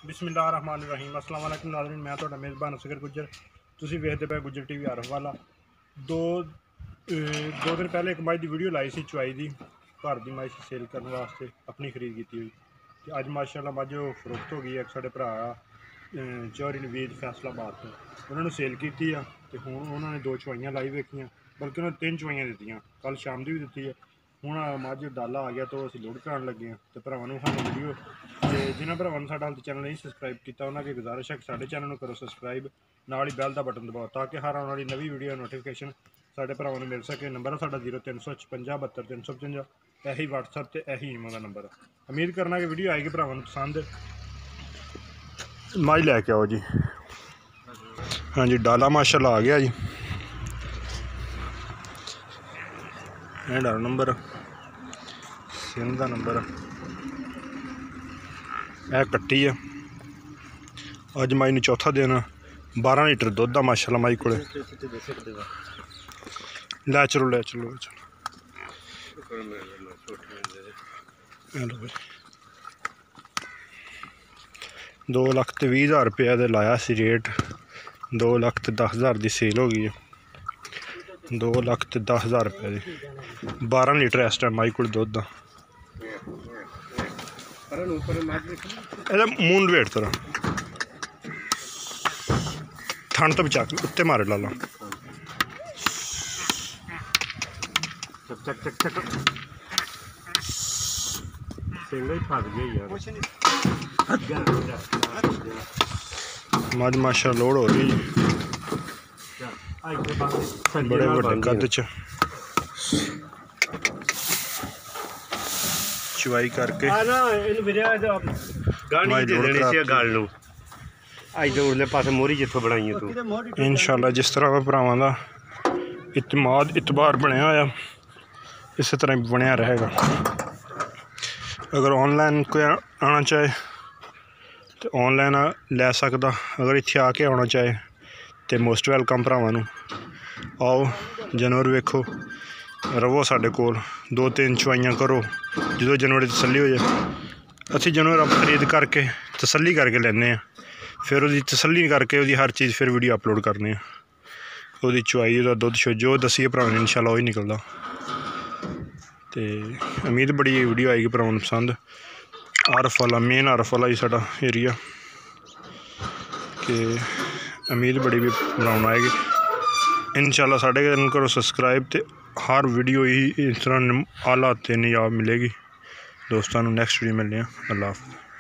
बिस्मिल्लाहिर्रहमानिर्रहीम अस्सलाम वालेकुम नाज़रीन, मैं तुहाडा मेज़बान असगर गुज्जर। तुसीं वेखदे पे गुज्जर टीवी आरफ वाला। दो दिन पहले एक मझ की वीडियो लाई सी चुआई दी, घर की मझ सेल करने वास्ते अपनी खरीद की हुई। तो अज माशाअल्लाह मझ फरोख्त हो गई है। एक साढ़े भरा चौहरी नवीद फैसलाबाद तो उन्होंने सेल की तो हुण उन्होंने दो चुआइयां लाई वेखियां, बल्कि उन्होंने 3 चुआइयां दित्तियां, कल शाम की भी दी है। हुण मझ डाला आ गया तो असीं लोड कराने लगे हैं। तो भरावां नूं साडी वीडियो ते जिन्हां भरावां ने साडा चैनल नहीं सबसक्राइब किया उन्होंने की गुजारिश है कि साडे चैनल नूं करो सबसक्राइब, नाल ही बैल का बटन दबाओ ताकि हर आने वाली नवी वीडियो नोटिफिकेशन साडे भरावां नूं मिल सके। नंबर है साडा 0355 72 355, यही व्हाट्सएप ते यही ईमो का नंबर है। उम्मीद करना कि वीडियो आएगी भरावां नूं पसंद। मझ लैके आओ जी। हाँ जी, डाला माशाअल्लाह आ गया जी। डाला नंबर सिंध का नंबर है, कट्टी है। अज माई नूं चौथा दिन 12 लीटर दुध आ माशाअल्लाह माई को। लै चलो लै चलो लै चलो। हेलो भाई, 2,20,000 रुपया दे लाया सी रेट। 2,10,000 की सेल हो गई है। 2,10,000 रुपये की 12 लीटर इस टाइम माई को दुध आ। मून वेट तरह ठंड तो बचा के उत्ते मारे ला ला। मज माशा लोड हो रही बड़े बड़े कद च चुवाई करके इंशाअल्लाह जिस तरह भरावां दा इतबार बनया होया इस तरह बनया रहेगा। अगर ऑनलाइन कोई आना चाहे तो ऑनलाइन लै सकदा, अगर इत्थे आके आना चाहे तो मोस्ट वैलकम। भरावां नूं आओ, जानवर वेखो, रवो साडे कोल, 2-3 चुआइयां करो। जो जानवर की तसल्ली हो जाए, असीं जानवर खरीद करके तसल्ली करके लैने, फिर उसकी तसल्ली करके उसकी हर चीज़ फिर वीडियो अपलोड करने। उसकी चुआई उसका दुध जो दसीए भरावां इंशाअल्लाह वही निकलदा। तो उम्मीद बड़ी वीडियो आएगी भरावां नूं पसंद। आरफ वाला मेन आरफ वाला ही साडा एरिया, कि उम्मीद बड़ी भी बनाउण आएगी इंशाअल्लाह। साडे चैनल करो सबसक्राइब, तो हर वीडियो ही इस तरह आला ते नजाब मिलेगी। दोस्तों नैक्सट वीडियो मिलने। अल्लाह हाफ़िज़।